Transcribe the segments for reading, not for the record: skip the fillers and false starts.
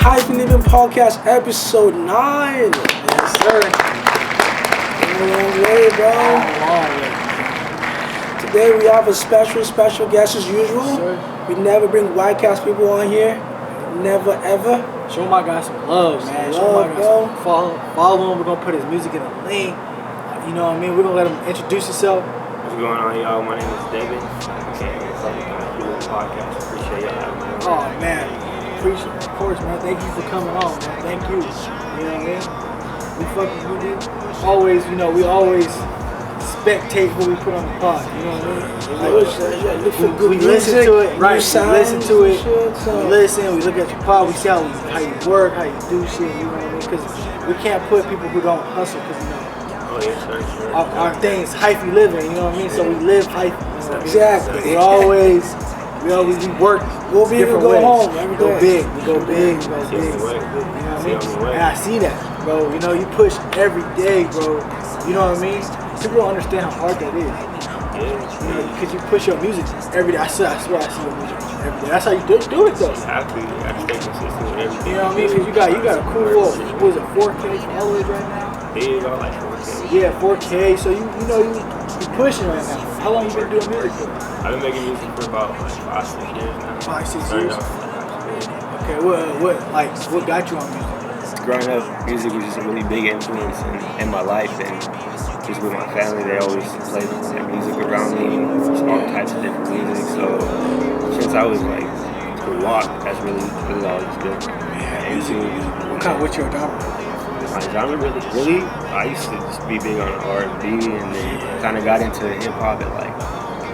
Hyphy Living Podcast, episode 9. Yes, sir. Long way, bro. Today we have a special guest as usual. Yes, we never bring white cast people on here. Never, ever. Show my guy some love, man. Show my guy some follow him. We're going to put his music in the link. You know what I mean? We're going to let him introduce himself. What's going on, y'all? My name is David. Podcast. Appreciate y'all having me. Oh, man. Appreciate it. Of course, man. Thank you for coming on, man. Thank you. You know what I mean? We always spectate what we put on the pod. You know what I mean? We listen to it, right? We listen to it. We listen. We look at your pod. We see how you work, how you do shit. You know what I mean? Because we can't put people who don't hustle. Because our thing's hyphy living. You know what I mean? So we live hyphy. Exactly. We always work. We'll be able to go home. We go big. You know what I mean? And I see that, bro. You know, you push every day, bro. You know what I mean? People don't understand how hard that is. You know, because you push your music every day. I swear I see your music every day. That's how you do it, though. You have to stay consistent with everything. You know what I mean? Because you got a cool, what is it, 4K followers right now? Yeah, got like 4K. Yeah, 4K. So you pushing right now. How long you been doing music for? I've been making music for about 5-6 years now. 5-6 years. Okay, what got you on music? Growing up, music was just a really big influence in my life, and just with my family, they always played their music around me, just all types of different music. So since I was like to walk, that's really all it's been. What's your genre? My genre really, I used to just be big on R&B, and then kind of got into hip hop at like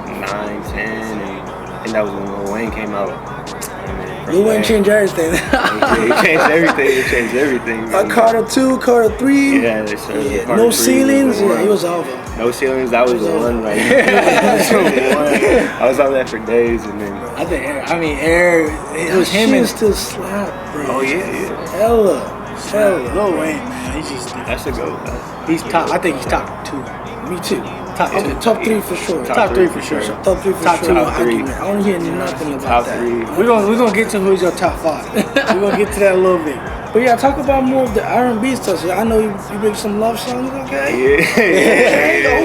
9, 10, and that was when Lil Wayne came out. Lil Wayne changed everything. It changed everything. Carter 2, Carter 3. Yeah, they started. No Ceilings. Yeah, he was awful. No Ceilings, that was the one. Like, I was on that for days, and then I think Air. It was him and still slap, bro. Oh yeah. Hella. Lil Wayne, man. That's a go. He's top. I think he's top 2. Me too. Top 3 for sure. Top 3 for sure. Top 3 for top sure. 2. Top 3. I don't hear nothing about top that. 3. We're gonna get to who's your top 5. We're gonna get to that a little bit. But yeah, talk about more of the R&B stuff. So I know you make some love songs, okay? Yeah.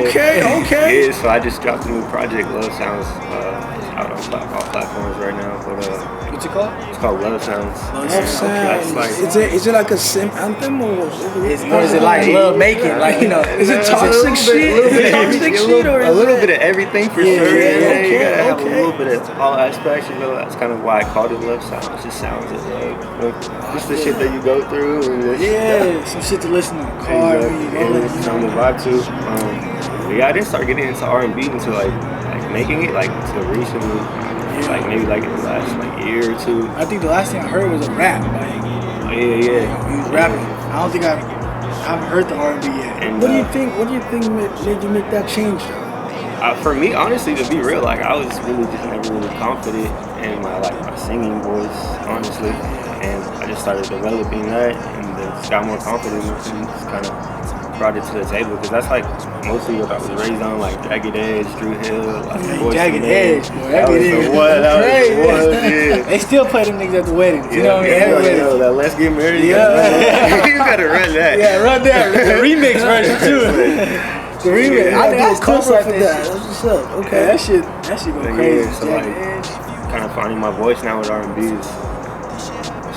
Okay. Yeah, so I just dropped a new project, Love Sounds, out on all platforms right now. But what's it called? it's called Love Sounds. Love Sounds. Is it like a simp anthem or is it like love making? Like, you know, is it toxic shit? A little bit of everything for sure. Yeah, you gotta have a little bit of all aspects. You know, that's kind of why I called it Love Sounds. It just sounds of love. Just the shit that you go through. And some shit to listen to in the car. Something to vibe to. Yeah, I didn't start getting into R&B until like making it like until recently. Like maybe like in the last year or 2. I think the last thing I heard was a rap. Yeah. He was rapping. I don't think I haven't heard the R&B yet. And what do you think made you make that change though? For me, honestly, to be real, like I was really just never really confident in my singing voice, honestly, and I just started developing that, and then just got more confident and just kind of brought it to the table, because that's like mostly what I was raised on, like Jagged Edge, Drew Hill, like Jagged Edge, boy. That was the one. Yeah. They still play them niggas at the weddings. You know what I mean? Yo, that Let's Get Married. Yeah. You gotta run that. Yeah, run that. The remix version too. The remix. I think I still cover like for that. That's what's up. Okay. That shit go crazy. Yeah, so like, kind of finding my voice now with R&B is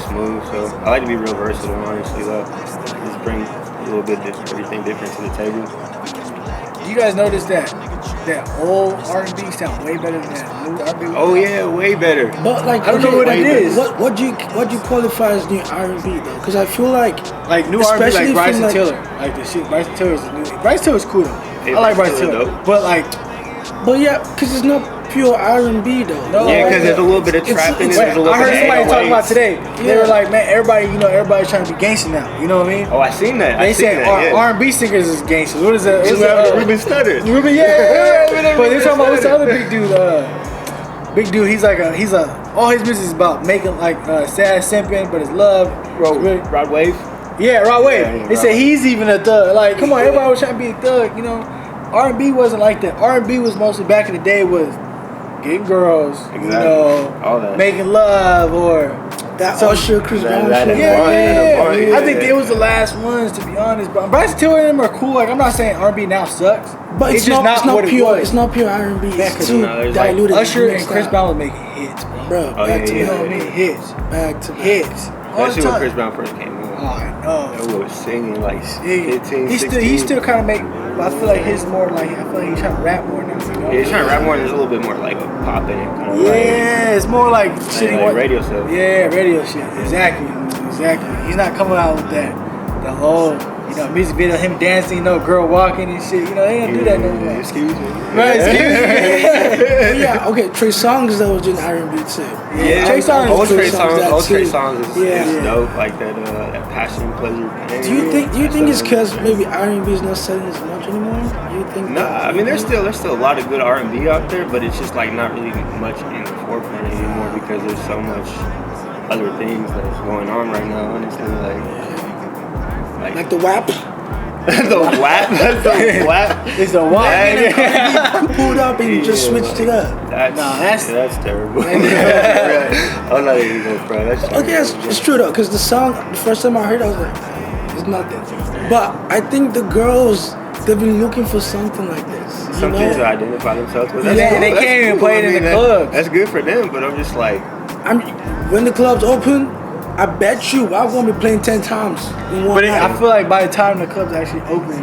smooth. So I like to be real versatile, honestly. Just bring a little bit of everything different to the table. You guys notice that old R&B sound way better than that new R&B? Oh yeah, way better. But like, I don't know what it is. What do you qualify as new R&B though? Because I feel like new R&B, like Bryson Tiller, like the shit. Bryson Tiller's the new. Bryson Tiller's cool though. Yeah, I like Bryson Tiller, but yeah, because it's not pure R&B though. No, yeah, because there's a little bit of trap in it. I heard somebody talking about today. They were like, man, everybody's trying to be gangster now. You know what I mean? Oh, I seen that. They said R&B singers is gangster. What is that? Ruben Studdard. Ruben, yeah. But they're talking about what's the other big dude? Big dude. He's all his music is about making like sad simping, but his love. Rod Wave. Yeah, Rod Wave. Yeah, they said he's even a thug. Like, come on, everybody was trying to be a thug. You know, R&B wasn't like that. R&B was mostly back in the day was getting girls, all that, making love, or That Usher, Chris Brown shit. Yeah. I think they was the last ones, to be honest. But Bryce Tiller and them are cool. Like, I'm not saying R&B now sucks. But it's just not what pure. it was. It's not pure R&B. It's too like diluted. Usher and Chris Brown was making hits, bro. Back to You know back. what I mean? Hits. Back to back. Hits. All the Especially when time. Chris Brown first came on. Oh, I know. It was singing like 15, He 16. still kind of make. I feel like his more like. I feel like he's trying to rap more now. You know? Yeah, he's trying to rap more. There's a little bit more like a pop in it. Kind of Yeah, it's more like shit. like radio stuff. Yeah, radio shit. Exactly. He's not coming out with that. The whole, music video, him dancing, girl walking and shit. They don't do that no more. Excuse me. Right? Yeah. Okay. Trey Songz though was in R&B too. Yeah, Trey Songz. Old Trey too. Songz is dope. Like that passion, pleasure. Pain. Do you think it's because maybe R&B is not selling as much anymore? Do you think? No, I mean there's still a lot of good R&B out there, but it's just like not really much in the forefront anymore because there's so much other things that's going on right now. Honestly, like the WAP. the WAP. The WAP. It's a WAP. You pulled up and you just switched it up. That's terrible. I'm not even gonna cry. That's terrible. Okay, it's true though, because the song, the first time I heard it, I was like, it's nothing. But I think the girls, they've been looking for something like this. Something to identify themselves with. Yeah, they can't even play it in the club. That's good for them, but I'm just like, when the clubs open, I bet you I'm gonna be playing 10 times in one night. I feel like by the time the club's actually open,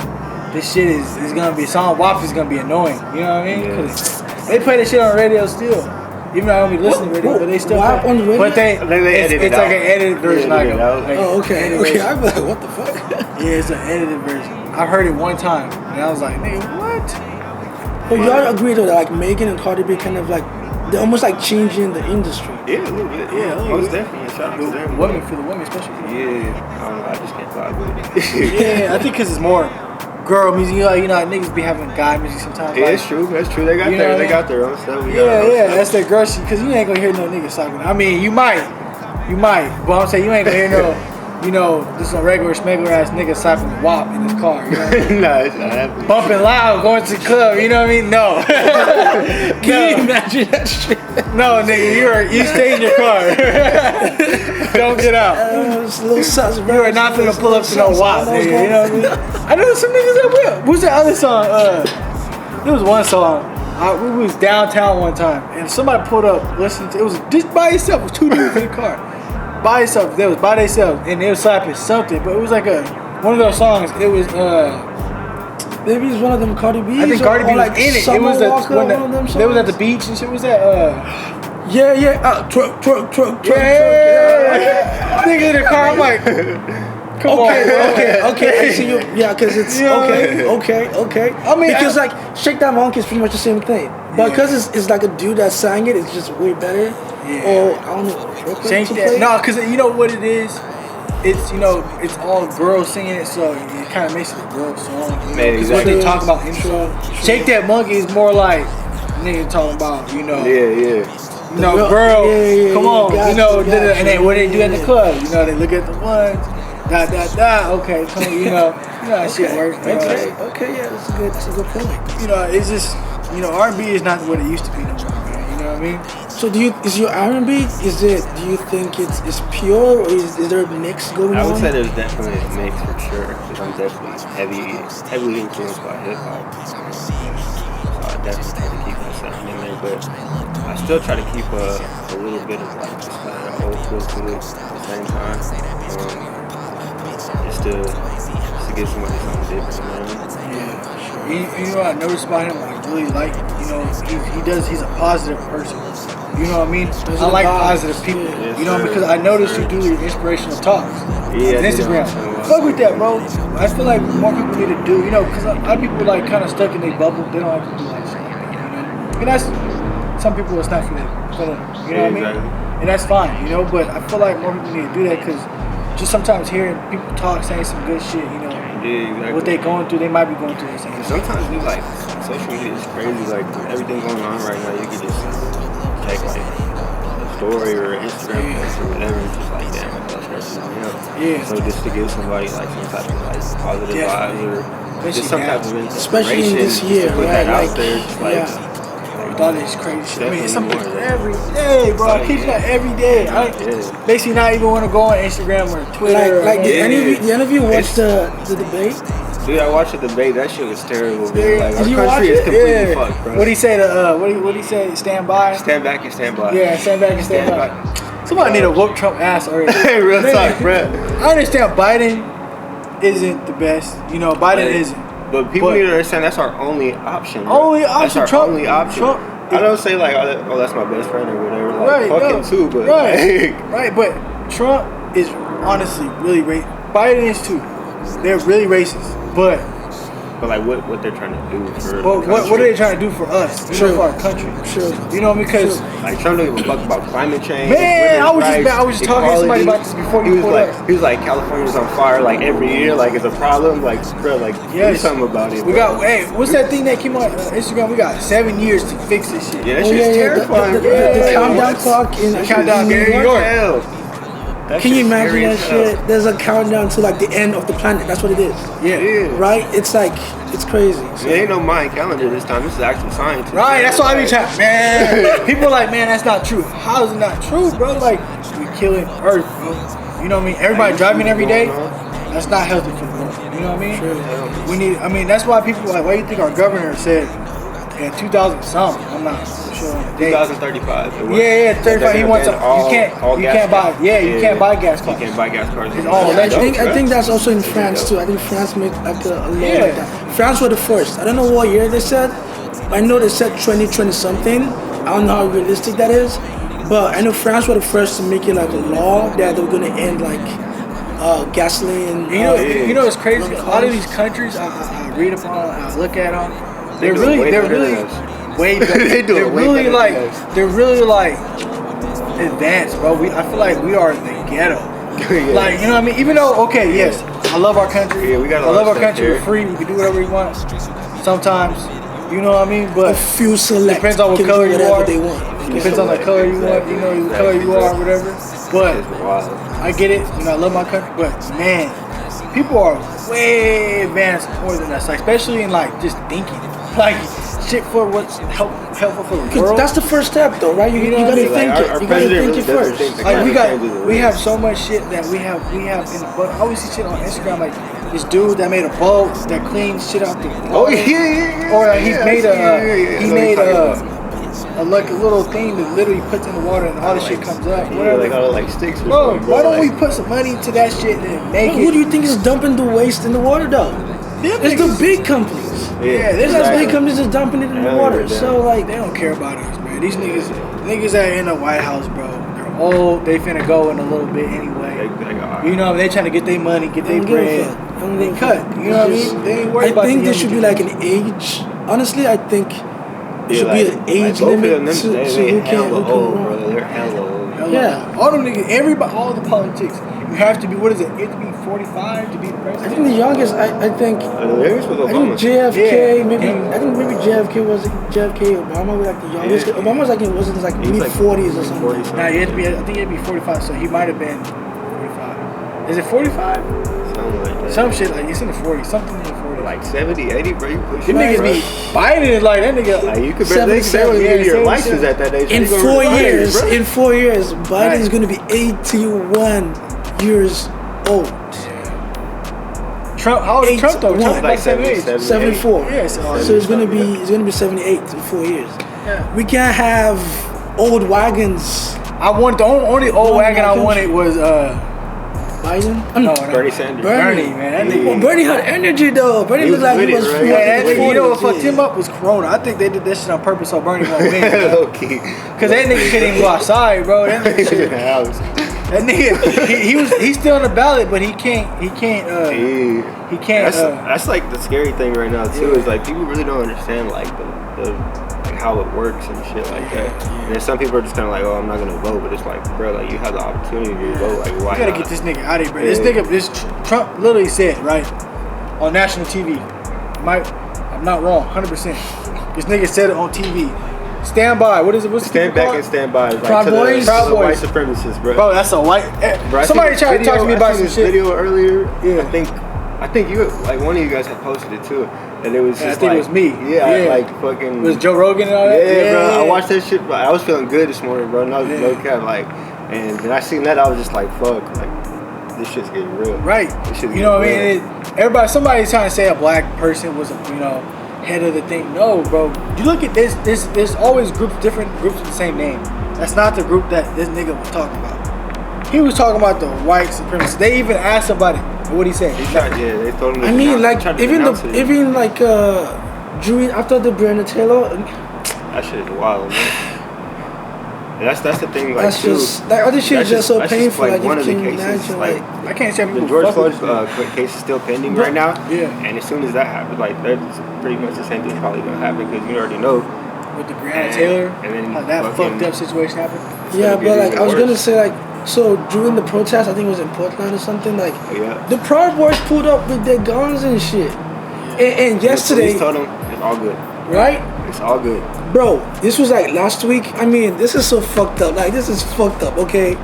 this shit is gonna be WAP is gonna be annoying. You know what I mean? Because they play this shit on radio still. Even though I don't be listening to radio, but they still WAP play. on the radio? But it's like an edited version. Oh, okay. Okay, I'm like, what the fuck? Yeah, it's an edited version. I heard it one time, and I was like, nigga, what? But y'all agree though that like Megan and Cardi B kind of like they're almost like changing the industry. Yeah, a little bit. Yeah, most definitely. Shout out to them. Women for the women, especially. Yeah, I don't know. I just can't vibe with it. Yeah, I think because it's more girl music. Niggas be having guy music sometimes. Yeah, like, it's true. That's true. They got their own stuff. That's their girl shit. Because you ain't gonna hear no niggas talking. I mean, you might. But I'm saying you ain't gonna hear this a regular smuggler ass nigga slapping the WAP in his car. You know? Nah, it's not happening. Bumping loud, going to the club. You know what I mean? No. Can you imagine that shit? No, nigga, you stay in your car. Don't get out. It's a little sus, bro. You are not gonna pull up to no WAP, nigga. You know what I mean? I know some niggas that will. What's that other song? There was one song. We was downtown one time, and somebody pulled up, listening to it. Was just by itself. It was two dudes in the car. By itself. They was by themselves, and they was slapping something. But it was like one of those songs. It was maybe it's one of them Cardi B. I think Cardi B was like in it. Summer It was Walker, when one of them they was at the songs? beach and shit. Was that Yeah. Twerk. Yeah. Nigga in the car. I'm like, come on. Okay. I see you. Yeah, because it's okay. I mean, because like Shake That Monkey is pretty much the same thing, but because it's like a dude that sang it, it's just way better. Yeah. Or I don't know. Change that. No, because you know what it is. It's it's all girls singing it, so it kind of makes it a girl song. Because what they talk about intro. Shake That Monkey is more like nigga talking about Yeah. Girl, come on, gotcha. and then what they do at the club, they look at the ones, okay, come on, how shit works. Okay, yeah, that's a good point. It's just, R&B is not what it used to be no more, man. You know what I mean? So is your R&B, do you think it's pure, or is there a mix going on? I would say there's definitely a mix for sure, because I'm definitely heavily influenced by hip hop. So I definitely try to keep myself in there, but I still try to keep a little bit of like just kind of old school to it at the same time. Just to give somebody something different, Yeah, I noticed about him, I really like, he's a positive person. You know what I mean? I like positive people. Yes, because I noticed you do your inspirational talks on Instagram. Yeah. Fuck with that, bro. I feel like more people need to do, because a lot of people like kind of stuck in their bubble. They don't have to do like something, And that's, some people it's not for them. You know what I mean? And that's fine, but I feel like more people need to do that because just sometimes hearing people talk, saying some good shit, exactly. what they going through, they might be going through the same thing. Sometimes we like social media is crazy. Like with everything going on right now, you can just take like a story or an Instagram post or whatever, and just like damn, that's stressing me out. Yeah. So just to give somebody like some type of like positive vibes or just some type of inspiration, especially in this year, just to put right? that out Like, there, just like all this crazy shit. I mean, it's something Definitely more. every day, bro. I keep that every day. I basically not even want to go on Instagram or Twitter. Did any of you watch the debate? Dude, I watched the debate. That shit was terrible. Man. Yeah. Like, Did our you country watch is it? completely fucked, bro. What he say? What he say? Stand by. Stand back and stand by. Yeah, stand back and stand by. Somebody need to whoop Trump ass already. Hey, real talk, bro. I understand Biden isn't the best. You know, Biden isn't. But people need to understand that's our only option. Bro. Only option. That's our Trump, only option. Trump, I don't say like, oh, that's my best friend or whatever. Like, right, fuck no, him too, but right, like, right. But Trump is honestly really racist. Biden is too. They're really racist. But like what they're trying to do for what are they trying to do for us? Sure. For our country. Sure. You know, because like Trump don't give a fuck about climate change. man, I was rights, just talking to somebody about this before you pulled up. He was like California's on fire like every year, like it's a problem. Like bro, like do something about it. We bro. got what's that thing that came on Instagram? We got 7 years to fix this shit. Yeah, that shit's terrifying. The countdown clock in countdown in New York. Can you imagine that shit? There's a countdown to like the end of the planet. That's what it is. Yeah. Right? It's like, it's crazy. It ain't no Mayan calendar this time. This is actual science. Right, that's why I be trying. Man, people are like, man, that's not true. How is it not true, bro? Like, we killing Earth, bro. You know what I mean? Everybody driving every day. That's not healthy for the world. You know what I mean? Sure. We need. I mean, that's why people are like, why do you think our governor said in 2000 something? I'm not sure on the date. 2035. Yeah, 35. He wants you can't buy. Yeah, you can't buy gas cars. You can't buy gas cars. It's all I think that's also in France too. I think France made like a law like that. France were the first. I don't know what year they said. I know they said 2020 something. I don't know how realistic that is. But I know France were the first to make it like a law that they were gonna end like gasoline. You know what's crazy? A lot of these countries I read upon, I look at them. They're really way better. They're really like advanced, bro. I feel like we are the ghetto. Like, you know what I mean? Even though, okay, yes, I love our country. Yeah, we got. I love our country. We're free. We can do whatever we want. Sometimes, you know what I mean? But a few select depends on what color you are. They want. Depends on the color you want. You know, the color you are, or whatever. But I get it. You know, I love my country. But man, people are way advanced more than us. Like, especially in like just thinking. Like shit for what's helpful for the world. That's the first step, though, right? You gotta think it. You gotta think it first. Like we have so much shit that we have in the boat. I always see shit on Instagram like this dude that made a boat that cleans shit out the water. Oh yeah. Or he made like a little thing that literally puts in the water and all the shit comes up. Whatever. Like all like sticks. Bro, why don't we put some money into that shit and make it? Who do you think is dumping the waste in the water, though? It's the big companies. Yeah, there's big companies just dumping it in the water. So like, they don't care about us, man. These niggas that are in the White House, bro. They're old. They finna go in a little bit anyway. You know, they trying to get their money, get their bread. They cut. You know what I mean? They ain't worried about. I think there should be like an age. Honestly, I think there should be an age limit to who can run. They're hella old. Yeah, all them niggas, everybody, all the politics. You have to be. What is it? You have to be 45 to be the president. I think the youngest. I think JFK. I think maybe JFK was JFK. Obama was like the youngest. Obama was like mid 40s or something. Nah, you have to be. I think he had to be 45. So he might have been 45. Is it 45? Something like that. Some shit like it's in the 40s. Something in the 40s. Like 70, 80, bro. You push. Them niggas be Biden is like that nigga. Like you could barely get your license at that age. In 4 years, Biden's gonna be 81 years old. Trump, how old is Trump though? Trump like 74. Yeah, so it's gonna be 78 in 4 years. Yeah. We can't have old wagons. I want the only old wagon I wanted was Biden? No, Bernie Sanders. Bernie, man. That nigga. Well, Bernie had energy though. Bernie looked like he was right? You know what fucked him up was Corona. I think they did that shit on purpose so Bernie won't win. Okay. Cause that nigga couldn't even go outside, bro. That nigga he's still on the ballot, but he can't. That's like the scary thing right now too. Is like people really don't understand like the like how it works and shit like that. And then some people are just kind of like, oh, I'm not gonna vote, but it's like, bro, like you have the opportunity to vote. Like why? You gotta not? get this nigga out of here, bro. This Trump literally said right on national TV. I'm not wrong, 100%. This nigga said it on TV. Stand by. What is it? What's the stand back and stand by. Like Proud Boys. White supremacists, bro. Bro, that's a white. Bro, somebody tried to talk to me about this shit. video earlier. Yeah. I think I think one of you guys had posted it too, and it was just I think it was me. Yeah, like fucking. It was Joe Rogan and all that. Yeah, bro. I watched that shit. I was feeling good this morning, bro. No cap, like, and then I seen that, I was just like, fuck, like, this shit's getting real. Right. You know what I mean? Somebody's trying to say a black person was, head of the thing. No, bro. You look at this. There's always different groups with the same name. That's not the group that this nigga was talking about. He was talking about the white supremacists. They even asked about it. What he said? They told him. I mean, like even like Drew after the Breonna Taylor. That shit is wild, man. And that's the thing. Like, that's just like other shit is just so painful. Like one you of the can't cases. imagine, Like I can't say the George Floyd case is still pending right now. Yeah. And as soon as that happens, like that's pretty much the same thing probably gonna happen because you already know. With the Breonna Taylor, and then how that fucked up situation happened. Yeah, but like I was gonna say, like, so during the protest, I think it was in Portland or something, like the Proud Boys pulled up with their guns and shit. And yesterday, the police told them it's all good. Right? It's all good. Bro, this was like last week. I mean, this is so fucked up. Like, this is fucked up, okay?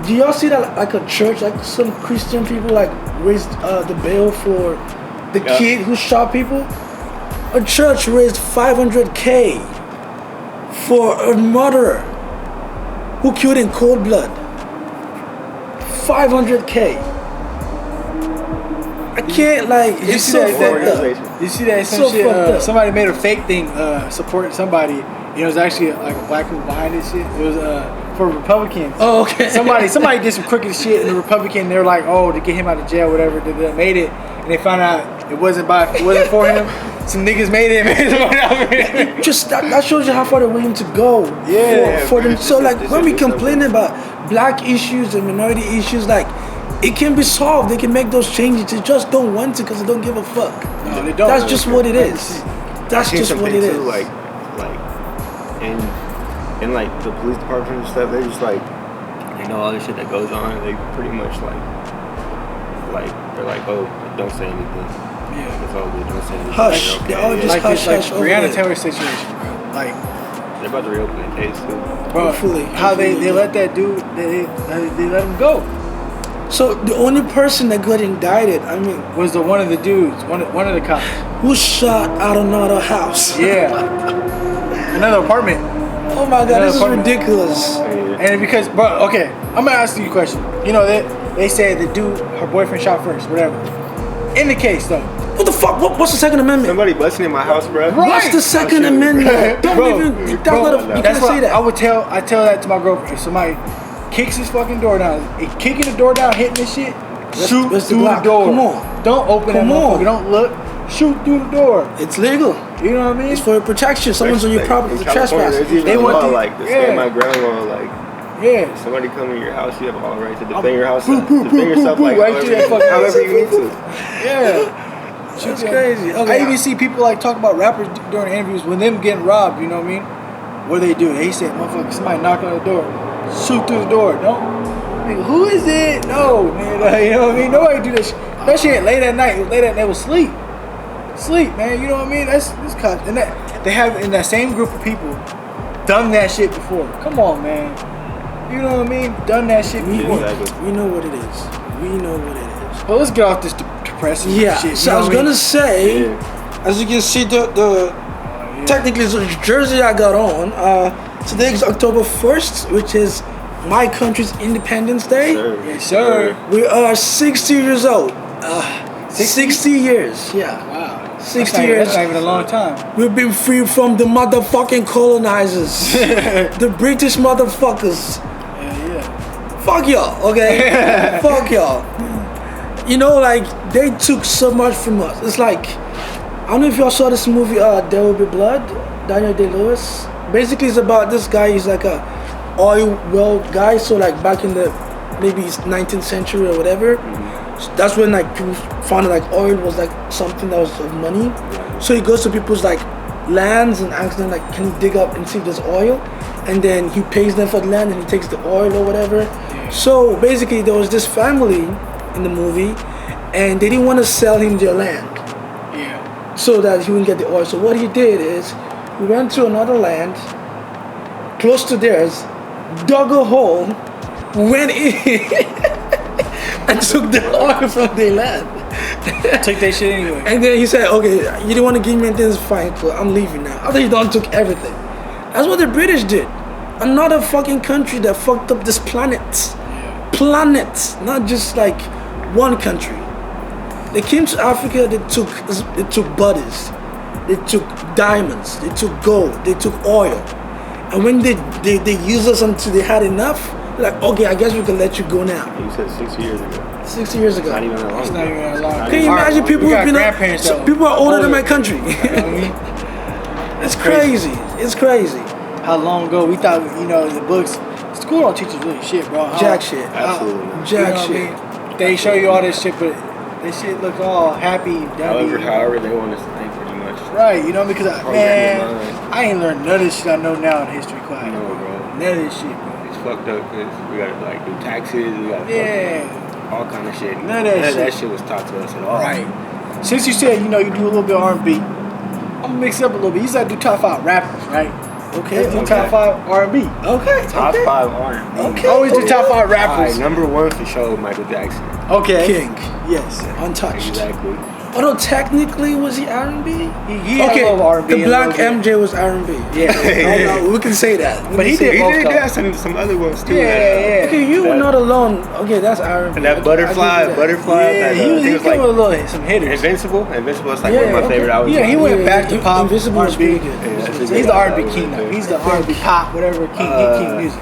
Do y'all see that like a church, like some Christian people like raised the bail for the kid who shot people? A church raised $500K for a murderer who killed in cold blood. $500K. I can't, like, it's so fucked up. You see that somebody made a fake thing supporting somebody. It was actually like a black people behind this shit. It was for Republicans. Oh, okay. Somebody did some crooked shit, and the Republican, they were like, oh, to get him out of jail, whatever. They made it, and they found out it wasn't for him. Some niggas made it. Just that shows you how far they're willing to go. Yeah. For them. So like when we complain about black issues and minority issues, like it can be solved. They can make those changes. They just don't want to because they don't give a fuck. No, they don't. That's just what it is. That's just what it is. Like, and like the police department and stuff, they just like, they know all this shit that goes on. And they pretty much like they're like, oh, don't say anything. Yeah, it's all good. Don't say anything. Hush. They all just hush. Like Breonna Taylor situation, bro. Like they're about to reopen the case too. Bro, hopefully. How they let that dude, they let him go. So the only person that got indicted, I mean, was one of the dudes, one of the cops, who shot out another house. Yeah, another apartment. Oh my God, this is ridiculous. And because, bro, okay, I'm gonna ask you a question. You know they say the dude, her boyfriend shot first, whatever. In the case though, what the fuck? What's the Second Amendment? Somebody busting in my house, bro. Right. What's the Second Amendment? Don't bro, even. You can't say that. I tell that to my girlfriend. If somebody kicks his fucking door down, kicking the door down, hitting this shit, shoot through the door. Come on. Don't open that motherfucker. Don't look. Shoot through the door. It's legal. You know what I mean? It's for protection. Someone's on your property. It's a trespass. They want to like to stay my ground law, like. Yeah. Somebody come in your house, you have all right to defend your house, defend yourself like however you need to. Yeah. That's crazy. Okay. I even see people like talk about rappers during interviews when them getting robbed. You know what I mean? What do? They said, "Motherfucker, somebody knock on the door, shoot through the door." Don't. Nigga, who is it? No, man. You know what I mean? Nobody do that shit. That shit late at night. Late at night was sleep, man. You know what I mean? That's kind. And that they have in that same group of people done that shit before. Come on, man. You know what I mean? Done that shit before. We know what it is. We know what it is. Well, let's get off this depressing shit. So I was gonna say, as you can see, technically it's a jersey I got on. Today is October 1st, which is my country's Independence Day. Yes, sir. We are 60 years old. 60 years. Yeah. Wow. 60 years. That's not even a long time. We've been free from the motherfucking colonizers. The British motherfuckers. Yeah. Fuck y'all, okay? Fuck y'all. You know, like, they took so much from us. It's like, I don't know if y'all saw this movie, There Will Be Blood, Daniel Day-Lewis. Basically, it's about this guy. He's like a oil well guy. So, like, back in the maybe 19th century or whatever, that's when, like, people found like oil was like something that was of money. So he goes to people's like lands and asks them like, can you dig up and see if there's oil? And then he pays them for the land and he takes the oil or whatever. So basically there was this family in the movie and they didn't want to sell him their land. Yeah. So that he wouldn't get the oil. So what he did is he went to another land close to theirs, dug a hole, went in and took the oil from their land. Took that shit anyway. And then he said, okay, you didn't want to give me anything, it's fine, but I'm leaving now. After he done took everything. That's what the British did. Another fucking country that fucked up this planet. Planet, not just like one country. They came to Africa, they took bodies, they took diamonds, they took gold, they took oil. And when they used us until they had enough, they're like, okay, I guess we can let you go now. You said 60 years ago. 60 years ago. Not even that long. It's not even that long. Can you imagine people We who've got been grandparents though. people are older than my country. You know what I mean? It's crazy. It's crazy. How long ago we thought, the books, school don't teach us really shit, bro. Jack shit. Absolutely. Jack what shit. I mean? They show you all this shit, but this shit looks all happy. However they want us to think, pretty much. Right, because Program your mind. I ain't learned none of this shit I know now in history class. No, bro. None of this shit, bro. It's fucked up because we gotta like do taxes, we gotta all kind of shit. None of that shit was taught to us at all. Right. Since you said, you do a little bit of R&B, I'm gonna mix it up a little bit. You said do top 5 rappers, right? Okay. Let's do top 5 R&B. Okay. Top 5 R&B. Okay. Always do top 5 rappers. Alright, number 1 for sure, Michael Jackson. Okay. King. Yes. Untouched. Exactly. Although technically, was he R&B? He had a little R&B. The Black MJ was R&B. Yeah. We can say that. But he did He both did though. have some other ones too. Yeah. Okay, you were not alone. Okay, that's R&B. And that Okay, butterfly. Yeah, That, he was came like with a little, some hitters. Invincible is like one of my Yeah, favorite albums. Yeah, he went back to pop. Invisible was R&B. pretty good. Yeah, that's a He's good the R&B album king right now. there. He's the R&B pop, whatever king. He king music.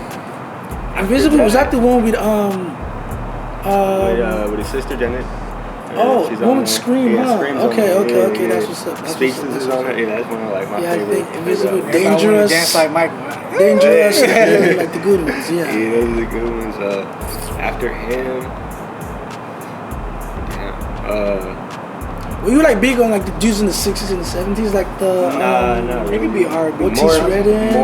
Invisible was that the one with with his sister Janet. Oh, she's Woman on Scream, there. huh? Scream's on Okay, there. okay, that's what's up. That's Speechless what's is up. on it. Yeah, that's one of like my Yeah, I favorite. think Invisible, favorite Everybody wanna Dangerous. dance like Michael. Dangerous, yeah, like the good ones, Yeah, yeah. those are the good ones. After him, Were you like big on like the dudes in the 60s and the 70s, like the nah, It could be R&B. Otis more. Redding?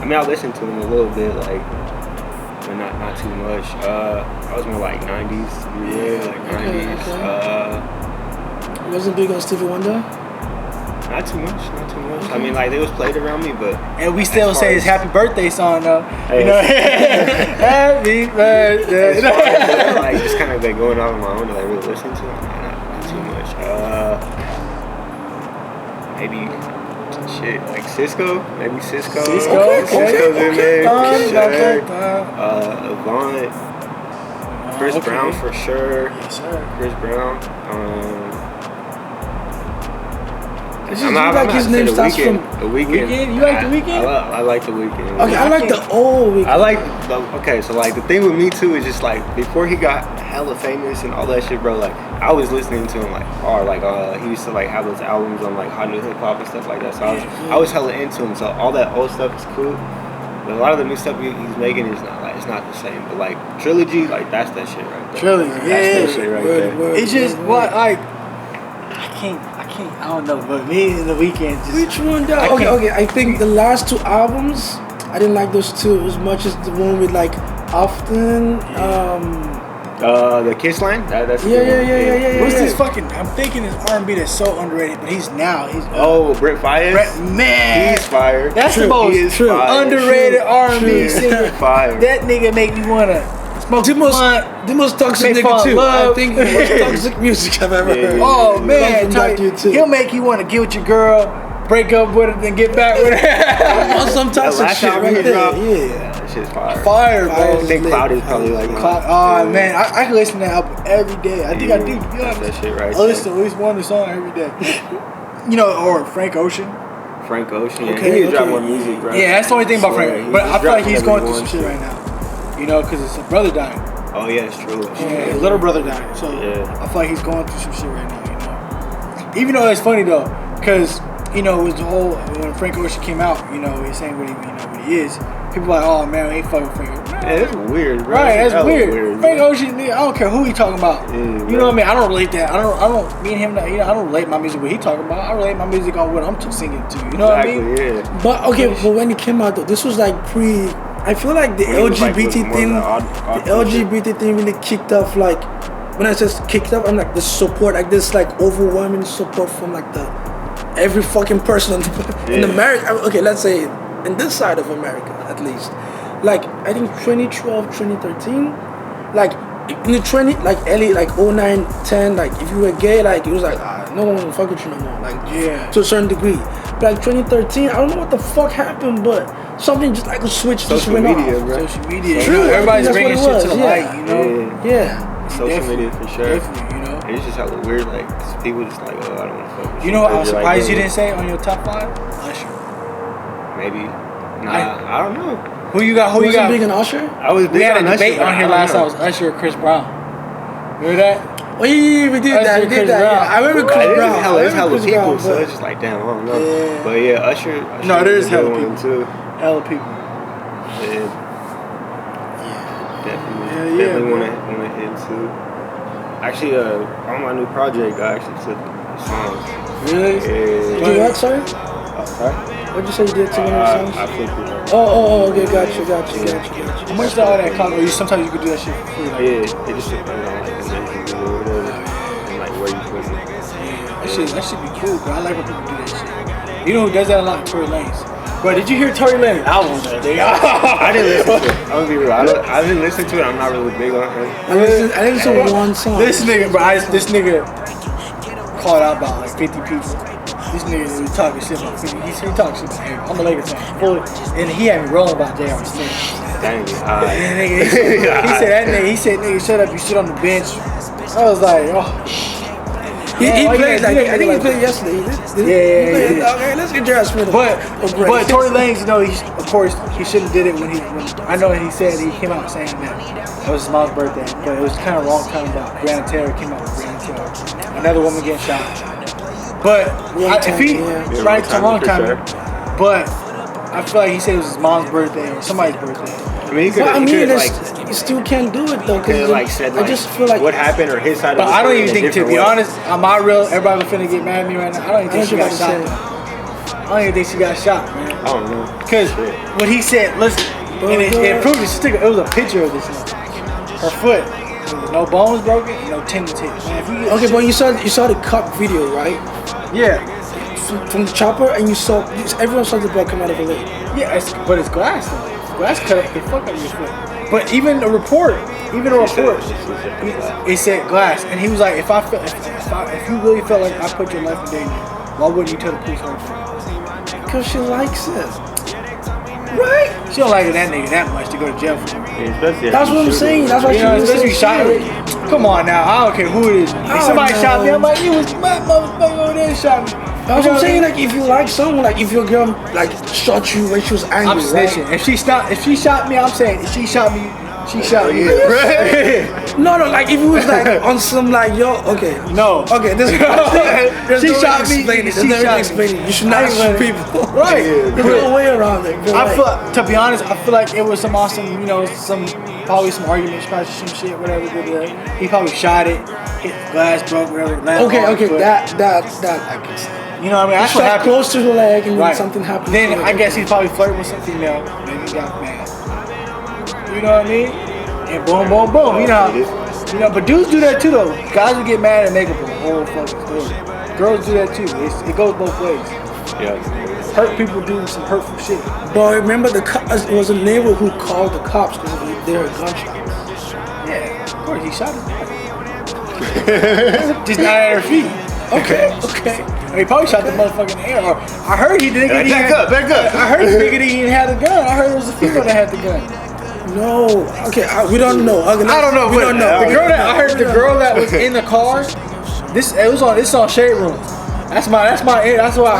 I mean, I listened to him a little bit, like, but not too much. I was more like 90s, like 90s. Okay. Wasn't big on Stevie Wonder? Not too much. I mean, like, they was played around me, but And we still as say far his as- happy birthday song though. Hey. Happy birthday. as far as, like, just kind of like going out on my own to like really listen to it, not too much. Maybe shit like Cisco. Maybe Cisco. Cisco's in there. Avant. Chris Brown for sure. Yes, sir. Chris Brown. You like his name starts from The Weeknd. You like The Weeknd? I like The Weeknd. Okay, I like the old Weeknd. I like so like the thing with me too is just like before he got hella famous and all that shit, bro. Like I was listening to him like hard, like he used to like have those albums on like Hot New Hip Hop and stuff like that. So I was hella into him. So all that old stuff is cool, but a lot of the new stuff he's making is not like it's not the same. But like Trilogy, like that's that shit right there. Trilogy, That's yeah. that shit right there. It's just what like I can't. I don't know, but me and The Weeknd just. Which one? Okay. I think the last 2 albums, I didn't like those 2 as much as the one with like Often. The Kiss line. That's a Yeah, good one. yeah. What's this fucking? I'm thinking this R&B that's so underrated, but he's. Oh, Brett Fayez. Man, He's fire. that's True. the most He is fire. underrated R&B True. singer. Fire. That nigga make me wanna smoke The blunt. most toxic Make nigga fun too. love. I think the most toxic music I've ever Yeah, heard. yeah. Oh Comes man, from tell that you, dude, too. he'll make you want to get with your girl, break up with her, then get back with her. On some That toxic last shit album right he there. dropped, Yeah. that shit's fire. Fire, bro. Fire. I think Cloud is probably like Oh man, I can listen to that album every day. I think I do. To be That's honest. that shit right I listen to at least one of the song every day. Or Frank Ocean. there. Frank Ocean. Yeah, Okay, he need to drop okay. more music, bro. Yeah, that's the only thing about Swear, Frank. he But just I feel like dropped he's whatever going through he some shit wants right now. Because his brother died. to. Oh yeah, it's true. Yeah, his little brother died. So Yeah. I feel like he's going through some shit right now. Even though it's funny though, because it was the whole when Frank Ocean came out. He's saying what he is. People are like, oh man, we ain't fucking Frank Ocean. Yeah, it's weird, bro. Right, It's that's hella weird. Frank bro. Ocean, nigga, I don't care who he talking about. Yeah, You bro. know what I mean? I don't relate that. I don't. Me and him. I don't relate my music what he talking about. I relate my music on what I'm singing to. You know what I mean? Exactly, yeah. But okay, but when it came out though, this was like pre. I feel like the When it was, like, LGBT was more thing, the odd the LGBT thing really kicked off. Like when I said kicked off, I'm like the support, like this like overwhelming support from like the every fucking person in Yeah. America. Okay, let's say in this side of America at least. Like I think 2012, 2013, like in the 20, like early, like 09, 10, like if you were gay, like it was like no one will fuck with you no more, like to a certain degree. But like 2013, I don't know what the fuck happened, but something just like a switch just went off. Social media, True, everybody's bringing shit to the light, you know. Yeah. Social media for sure. Definitely, you know. And it's just hella weird, like people just like, oh, I don't want to fuck with You know what I was You're surprised like, you didn't say on your top 5? Usher. Maybe. Nah, I don't know. Who you got? Who you Was it got? big in Usher? I was We big had on a debate Usher, on here but I last don't time. know. It was Usher or Chris Brown. Remember that? Oh yeah, we did Usher, that. We Chris did that. Brown. Yeah. I remember It Chris is Brown. hella Chris people, Brown, so but- it's just like, damn, I don't know. Yeah. But yeah, Usher No, there is was a hella good one, people. too. Hella people. Yeah. Definitely. Yeah, Definitely man. want to hit too. Actually, on my new project, I actually took songs. Really? Did Yeah. you what, sorry? Oh, sorry? What'd you say you did to one of the songs? I flipped it. Oh, okay, gotcha. How much does all that cost? Or you sometimes you could do that shit for free. Like, Yeah, it just depends on like the message or whatever, and like where you put it. that should be cool, bro. I like when people do that shit. You know who does that a lot? Tory Lanez. Bro, did you hear Tory Lanez album that day? I didn't listen to it. I'm gonna be real. I didn't listen to it. I'm not really big on him. I listened to one song. This nigga, bro, this nigga called out about like 50 people. This nigga was talking shit about 50. He talking shit about him. I'm a Lakers fan. And he had me rolling about J.R. Smith. Dang it. He said, nigga, shut up, you sit on the bench. I was like, He Man, played, like, I think he like played yesterday. Yeah. Okay, let's get J.R. Smith. But Tory Lanez, you know, of course, he shouldn't have did it when I know he said he came out saying that it was his mom's birthday, but it was kind of wrong time about Breonna Taylor came out with Breonna Taylor. Another woman getting shot. But if he, right to wrong time, but I feel like he said it was his mom's birthday or somebody's birthday. I mean, you still can't do it though, because I just feel like what happened or his side. But of the I don't story even in a think, to different be way. honest, am I real? Everybody finna get mad at me right now. I don't even think she got shot. I don't even think she got shot, man. I don't know. Because what he said, listen, and it proved it. It was a picture of this. Her foot, no bones broken, no tendons hit. Man, okay, but you saw the cup video, right? Yeah. From the chopper, and everyone saw the blood come out of the leg. Yeah, but it's glass though. Glass cut up the fuck out of your foot. But even a report, it said glass, and he was like, if you really felt like I put your life in danger, why wouldn't you tell the police her? Because she likes it. Right? She don't like that nigga that much to go to jail for him. Yeah, that's what I'm saying. That's why she especially shot me. Come on now, I don't care who it is. If somebody shot me, I'm like, you was my motherfucker over there and shot me. That's what I'm saying. Like, if you like someone, like if your girl like shot you when she was angry, I'm snitching. Right? If she shot me, I'm saying if she shot me, she shot me. No, like if it was like on some like okay, this she shot me. You should not shoot people. Right. There's no way around it. To be honest, I feel like it was some awesome, probably some arguments, probably some shit, whatever. He probably shot it, hit the glass, broke, whatever. Okay, that I can see. You know what I mean? That's shot what happened. Close to the leg, and then something happened. Then I guess he's probably flirting with some female, and he got mad. You know what I mean? And boom, boom, boom. You know, but dudes do that too, though. Guys will get mad and make up a whole fucking story. Girls do that too. It goes both ways. Yeah. Hurt people do some hurtful shit. But remember, it was a neighbor who called the cops because they heard gunshots. Yeah, of course he shot her. Just not at her feet. Okay. He probably shot the motherfucker in the air. Or I heard he didn't. Back up. I heard the nigga didn't have the gun. I heard it was the female that had the gun. No. Okay, we don't know. I don't know. We don't know. I heard the girl that was in the car. It's on Shade Room. That's what I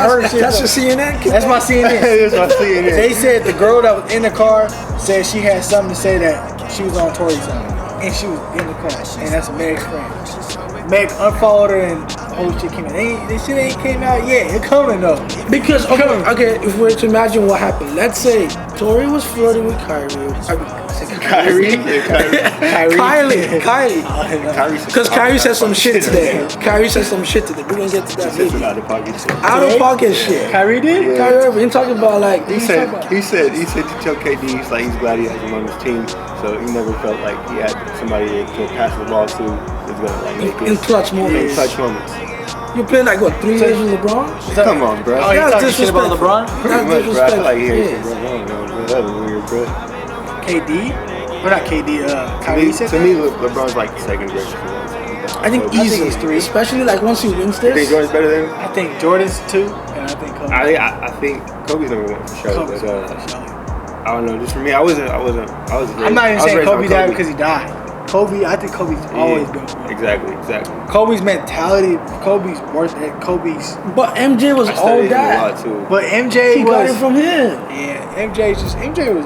heard. That's your CNN. That's my CNN. That's my CNN. They said the girl that was in the car said she had something to say that she was on Tory's side, and she was in the car, and that's Meg's friend. Meg unfollowed her, and the whole shit came out. This shit ain't came out yet. It's coming though. Because okay, if we were to imagine what happened, let's say Tory was flirting with Kylie. Because Kylie said some shit today. We're gonna get to that maybe. Out of pocket shit. Kyrie did? Yeah. Kyrie, we're talking about like he said to tell KD he's glad he has him on his team, so he never felt like he had somebody to pass the ball to that's gonna like make it in clutch moments. You're playing like what, 3 years with LeBron? Come on, bro. Oh, you talking shit about LeBron? Pretty much, bro. I feel like he hates LeBron. That's weird, bro. KD? Or not KD. Kyrie said to me, LeBron's like the second greatest. I think easily, he's 3. especially like once he wins You think this. Jordan's better than him? I think Jordan's 2, and I think Kobe. I think Kobe's number 1 for sure. Kobe's But for sure. I don't know. Just for me, I was. I'm not even saying Kobe died because he died. Kobe, I think Kobe's always been. Exactly. Kobe's mentality, Kobe's worth it. Kobe's. But MJ was all A that. lot too. But MJ He was. got it from him. Yeah, MJ was.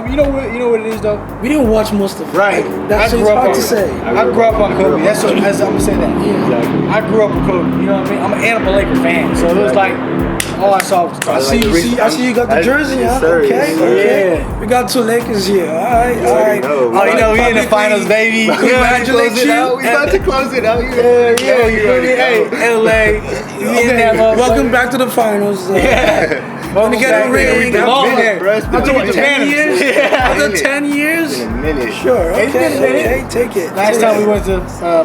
You know what it is though. We didn't watch most of it. Right. Like, that's I it's grew up hard on- to say. I grew up on Kobe. That's I'm gonna say that. Yeah. Exactly. I grew up with Kobe. You know what I mean? I'm an Laker fan, so it was like all I saw was I Kobe. see you got the jersey, Yes, huh? sir, Okay, yes, sir. okay. Yeah. We got 2 Lakers here. All right. Oh, you know we in the finals, baby. Congratulations. We about to close it out. Yeah, you feel me? Hey, LA. Welcome back to the finals. Gonna get a ring. After 10 years? After 10 years? In a minute. Sure. It's been a minute. Okay, take it. Last Take time it. we went to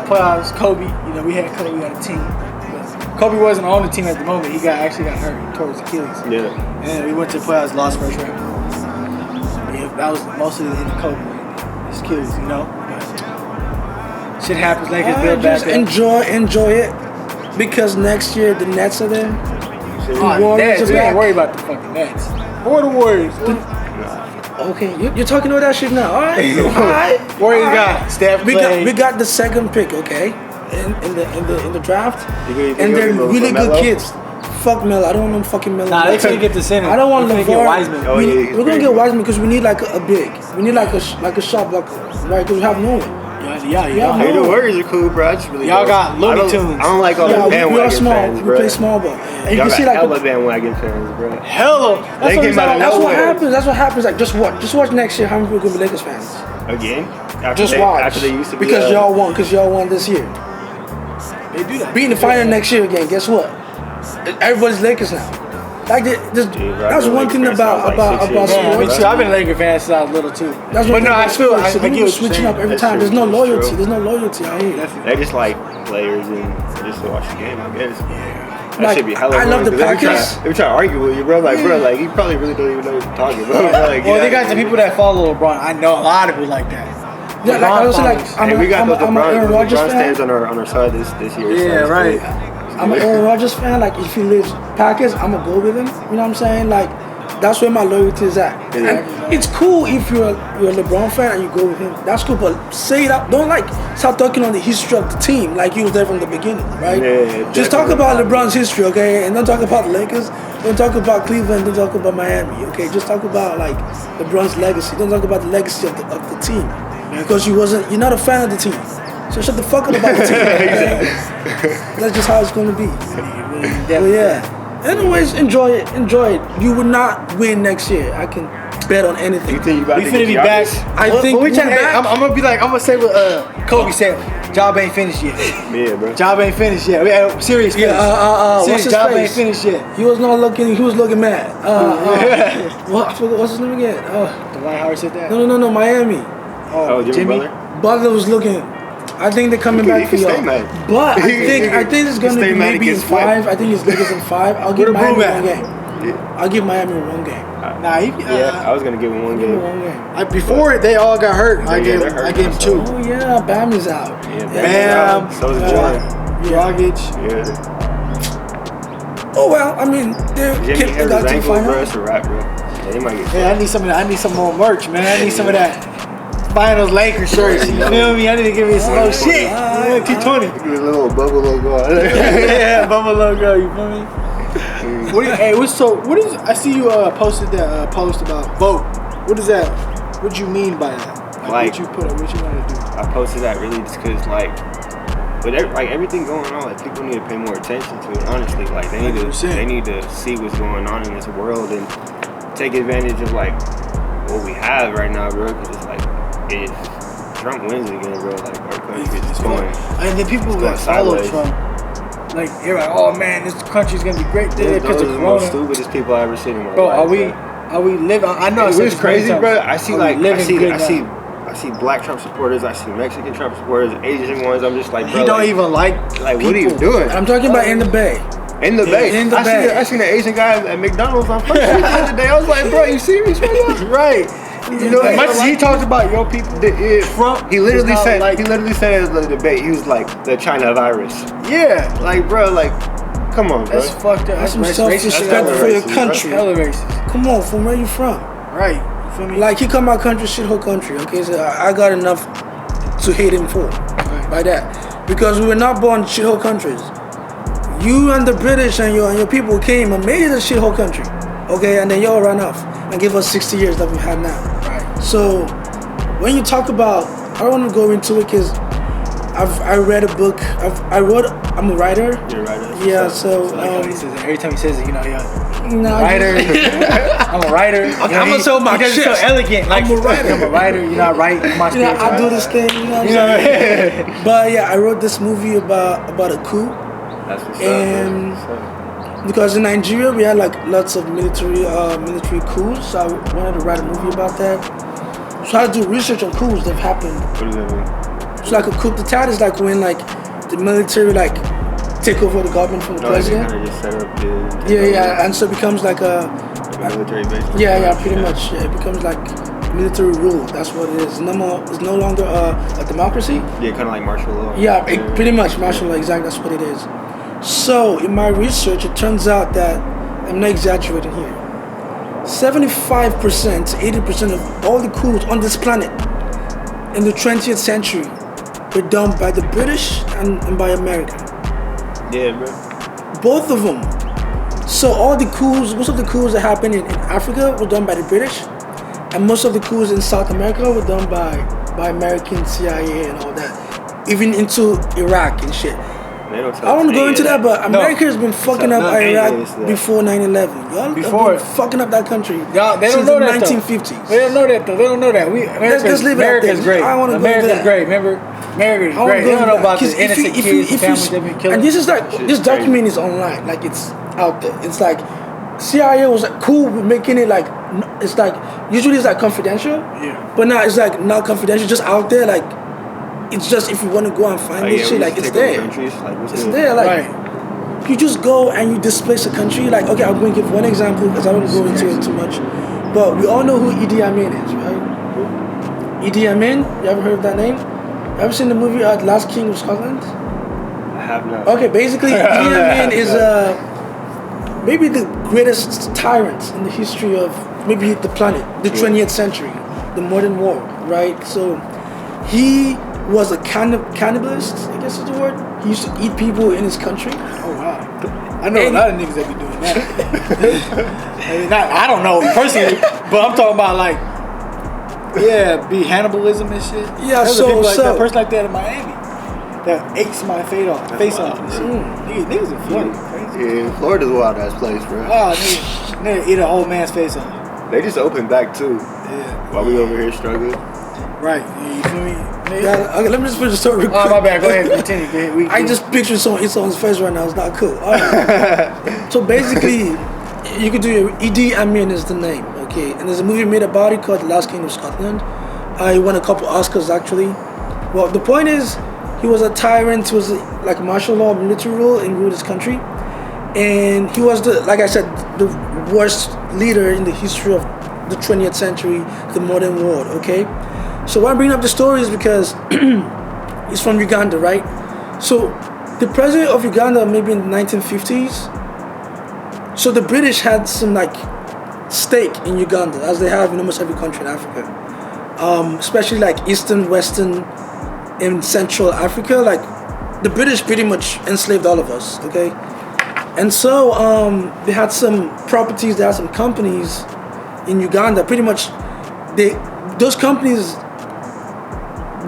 playoffs, Kobe. You know we had Kobe on the team. But Kobe wasn't on the team at the moment. He actually got hurt towards Achilles. Yeah. And we went to playoffs, lost first round. Yeah, that was mostly the end of Kobe. His Achilles, you know. But shit happens. Lakers build back Just up. enjoy it. Because next year the Nets are there. Oh, Warriors Nets, are we back. ain't worry about the fucking Nets. Or the Warriors. Okay, you're talking about that shit now. All right. All right. Warriors got Steph, Clay. We got the second pick, okay, in the draft, You and they're go really good Melo? kids. Fuck Melo. I don't want no fucking Melo. Nah, they couldn't get the center. I don't want They LeVar. couldn't get Wiseman. Oh, yeah, he's We're gonna crazy. get Wiseman because we need like a big. We need like a shot blocker, right? Because we have no one. Yeah. Hey, the Warriors are cool, bro. I just really Y'all don't- got Looney I don't- Tunes. I don't like all the Yeah, we bandwagon are small. fans, We bro. play small ball, and you Y'all can got see like hella bandwagon fans, bro. Hella. They came out of that's what nowhere. happens. That's what happens. Like just watch next year how many people gonna be Lakers fans. Again? After Just they, watch. After they used to be because y'all won this year. They do that. Be in the final next year again. Guess what? Everybody's Lakers now. Like that's one thing about years. Yeah, me sports. too. I've been a Laker fan since I was little too. That's But one no, thing I about feel sports. I So get people what switching you're up every That's time. true. There's no That's loyalty. true. There's no loyalty out here. They just like players and just to watch the game, I guess. That Like, should be hella I love boring, the 'cause Packers. They be trying to argue with you, bro. Like, bro, like, you probably really don't even know what you're talking about. Like, Well, yeah. they got the people that follow LeBron. I know a lot of people like that. Yeah, like I was like, I'm Hey, we got those an Aaron LeBron Rodgers stands fan. on our side this year. Yeah, so it's right. cool. I'm an Aaron Rodgers fan. Like if he lives Packers, I'm gonna go with him. You know what I'm saying? Like that's where my loyalty is at. Yeah. And it's cool if you're a LeBron fan and you go with him. That's cool, but say it up. Don't like start talking on the history of the team like he was there from the beginning, right? Yeah, Just talk definitely. about LeBron's history, okay? And don't talk about the Lakers. Don't talk about Cleveland. Don't talk about Miami, okay? Just talk about like LeBron's legacy. Don't talk about the legacy of the team because you're not a fan of the team. So shut the fuck up about the team. Okay? That's just how it's gonna be. But yeah. Anyways, enjoy it. You will not win next year. I can bet on anything. You think you about We to finna get be Giannis? back. I think we we're trying, back. I'm gonna say what Kobe said. Job ain't finished yet. Yeah, bro. Job ain't finished yet. We had serious. Yeah, what's serious. his Job face? ain't finished yet. He was looking mad. What? I forgot, what's his name again? Dwight Howard said that. No, Miami. Oh, Jimmy Butler? Butler was looking. I think they're coming He back for can stay y'all. mad. But I He think it's gonna stay be mad maybe in against Sweat. 5. I think it's Lakers in 5. I'll give Where the Miami broom at? one game. Yeah. I'll give Miami one game. Nah, Yeah, I was gonna give him one Give him game. one game. before they all got hurt, I Yeah, gave they're hurt. him 2. Oh yeah, Bam is out. Yeah, Bam. So is Jordan. Dragic. Yeah. Oh well, I mean they're Jimmy they hurt got his to the ankle, bro. final. It's a wrap, bro. Yeah, he might get Hey, I need some more merch, man. I need some of that Finals Lakers shirts. You feel me? I need to give me some more shit. T20. Give it a little bubble logo on. Yeah, Bubba logo. You feel me? What is? I see you posted that post about vote. What is that? What do you mean by that? Like- what you put up? What you want to do? I posted that really just because, like, with everything going on, like, people need to pay more attention to it. Honestly, like, they need 100%. to see what's going on in this world and take advantage of like what we have right now, bro. Because it's like, if Trump wins again, bro, like our country is going. And then people it's that going follow sideways. Trump, like they're like, oh man, this country's gonna be great Those because are of the most Corona. stupidest people I ever seen in my Bro, life. are we living? I know It said was this crazy, many bro. times. I see Are we like living good now? I see black Trump supporters. I see Mexican Trump supporters, Asian ones. I'm just like, bro, He don't like, even like like, what are you people. doing? I'm talking about in the Bay. In the Bay. in the Bay. I seen the Asian guy at McDonald's on first the other day. I was like, bro, you serious right now? Right. You know, As much as he talked about your people, Trump. He literally is not said. like- He literally said in the debate. He was like the China virus. Yeah, Like, bro, like, come on, bro. that's fucked up. That's some racist. self-respect That's for your racist, country. Hella racist. Come on, from where you from? Right. You feel me? Like, he come my country, shithole country. Okay, so I got enough to hate him for by that, because we were not born in shithole countries. You and the British and your people came and made it a shithole country. Okay, and then y'all ran off and gave us 60 years that we have now. Right. So when you talk about, I don't want to go into it because I read a book. I'm a writer. You're right. Yeah, so Every time he says it, you know, yeah. nah, Writer. I'm a writer. I'm gonna tell my He does it shit. so elegant. Like, I'm a writer. I'm a writer. You're not right. I'm not you know, I do this thing. You know what I'm saying? But yeah, I wrote this movie about a coup. That's what's And- up. Bro. Because in Nigeria we had like lots of military coups, so I wanted to write a movie about that. So I had to do research on coups that have happened. What does that mean? So like a coup d'etat is like when like the military like take over the government from the No, they president. kind of just set up the Yeah, and so it becomes like a military base. yeah, pretty much. Yeah, it becomes like military rule. That's what it is. It's no longer a democracy. Yeah, kind of like martial law. Yeah, pretty much martial law. Exactly, that's what it is. So in my research, it turns out that I'm not exaggerating here. 75% to 80% of all the coups on this planet in the 20th century were done by the British and by America. Yeah, bro. Both of them. So all the coups, most of the coups that happened in Africa were done by the British, and most of the coups in South America were done by American CIA and all that, even into Iraq and shit. They don't tell I don't want to go us into any that, of but America has been fucking up No, Iraq any of that. before 9/11. Y'all Before have been fucking up that country Y'all, they since don't know the that 1950s. though. They don't know that though. They don't know that. Let's leave it at America's that. great. I wanna go into America's that. great. Remember, America's I wanna great. go They don't into know that. about 'Cause the innocent kids and families that been killed. and this is like Shit's this crazy. document is online, like it's out there. It's like CIA was like, cool with making it like it's like usually it's like confidential. Yeah. But now it's like not confidential, just out there. Like it's just if you want to go and find this shit, like it's there. It's there, like. Right. You just go and you displace a country. Like, okay, I'm going to give one example because I don't go into it too much. But we all know who Idi Amin is, right? Idi Amin, you ever heard of that name? You ever seen the movie Last King of Scotland? I have not. Okay, basically, Idi Amin is maybe the greatest tyrant in the history of maybe the planet, the 20th century, the modern world, right? So he was a cannibalist, I guess is the word. He used to eat people in his country. Oh wow. I know a lot of niggas that be doing that. I don't know personally, but I'm talking about like, yeah, be cannibalism and shit. Yeah, There's a so- people like so- that person like that in Miami that ate my face off and shit. Niggas in Florida, crazy. Yeah, Florida's a wild ass place, bro. Oh, nigga eat an old man's face off. They just opened back too. Yeah, While we over here struggling. right. You feel me? Yeah, okay, let me just finish the story real quick. Oh my bad. Go ahead. Continue. Go ahead. I just pictured someone eat someone's face right now. It's not cool. All right. So basically, you could do your Idi Amin is the name, okay? And there's a movie made about it called The Last King of Scotland. He won a couple Oscars actually. Well, the point is, he was a tyrant. He was like martial law, military rule, and ruled his country. And he was like I said, the worst leader in the history of the 20th century, the modern world. Okay. So why I'm bringing up the story is because he's from Uganda, right? So the president of Uganda, maybe in the 1950s. So the British had some like stake in Uganda, as they have in almost every country in Africa, especially like Eastern, Western, and Central Africa. Like the British pretty much enslaved all of us, okay? And so they had some properties, they had some companies in Uganda. Pretty much, those companies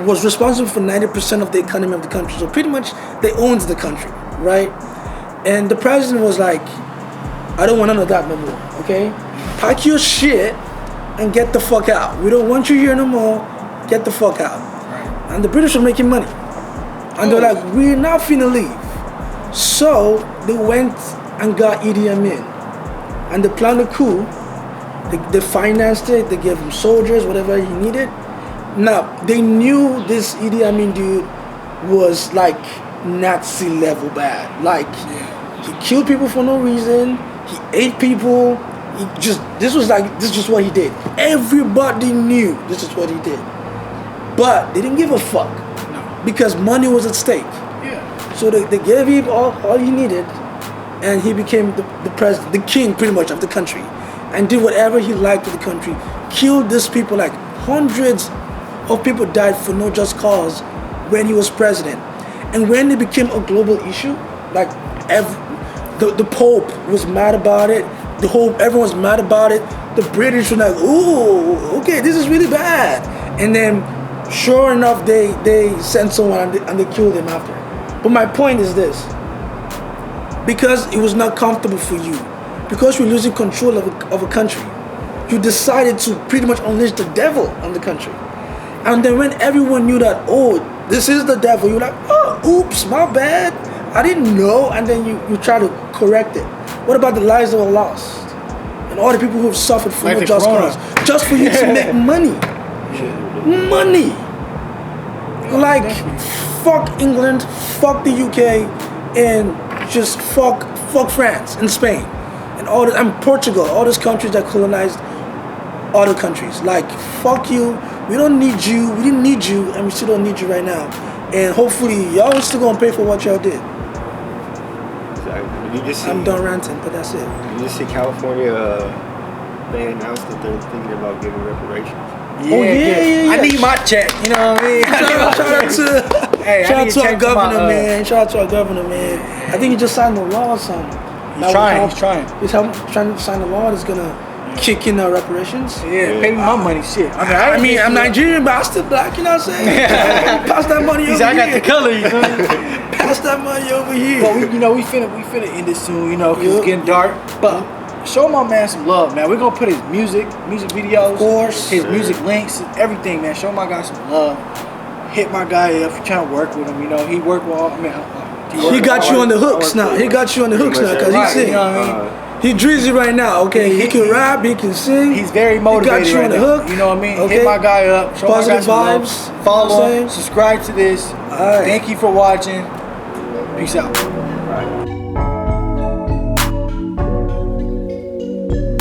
was responsible for 90% of the economy of the country. So pretty much they owned the country, right? And the president was like, I don't want none of that no more, okay? Pack your shit and get the fuck out. We don't want you here no more. Get the fuck out. And the British were making money. And they're like, we're not finna leave. So they went and got Idi Amin. And they planned a coup. They financed it. They gave him soldiers, whatever he needed. Now, they knew this Idi Amin dude was like Nazi level bad. Like, he killed people for no reason. He ate people. This is just what he did. Everybody knew this is what he did, but they didn't give a fuck because money was at stake. Yeah. So they gave him all he needed, and he became the president, the king, pretty much of the country, and did whatever he liked with the country. Killed these people, like hundreds of people died for no just cause when he was president, and when it became a global issue, like the Pope was mad about it. Everyone was mad about it. The British were like, "Ooh, okay, this is really bad." And then, sure enough, they sent someone and they killed him after. But my point is this: because it was not comfortable for you, because you're losing control of a country, you decided to pretty much unleash the devil on the country. And then when everyone knew that, oh, this is the devil, you're like, oh, oops, my bad, I didn't know. And then you try to correct it. What about the lives that were lost? And all the people who have suffered for no just cause? Just for you to make money. Money. Like, fuck England, fuck the UK, and just fuck France and Spain. And Portugal, all those countries that colonized other countries. Like, fuck you, we don't need you, we didn't need you, and we still don't need you right now. And hopefully, y'all are still gonna pay for what y'all did. I'm done ranting, but that's it. You just see California, they announced that they're thinking about giving reparations. Yeah. I need my check, you know what I mean? Shout out to our governor, man. Shout out to our governor, man. I think he just signed the law or something. He's trying. He's trying to sign a law that's gonna kick in reparations. Yeah, pay me my money, shit. I mean, I'm Nigerian, but I'm still black, you know what I'm saying? Pass that money over here. I got the color, you know? Pass that money over here. But we finna end it soon, you know, because it's getting dark. But show my man some love, man. We're gonna put his music videos, of course, his music links, everything, man. Show my guy some love. Hit my guy up if you're trying to work with him, you know. He work with all, he got you on the hooks now. He got you on the hooks now because he's singing. You know what I mean? He drizzy right now, okay? He can rap, he can sing. He's very motivated. He got you on the hook. You know what I mean? Okay. Hit my guy up. Show Positive my guy vibes. Follow him. Subscribe to this. All right. Thank you for watching. Peace out.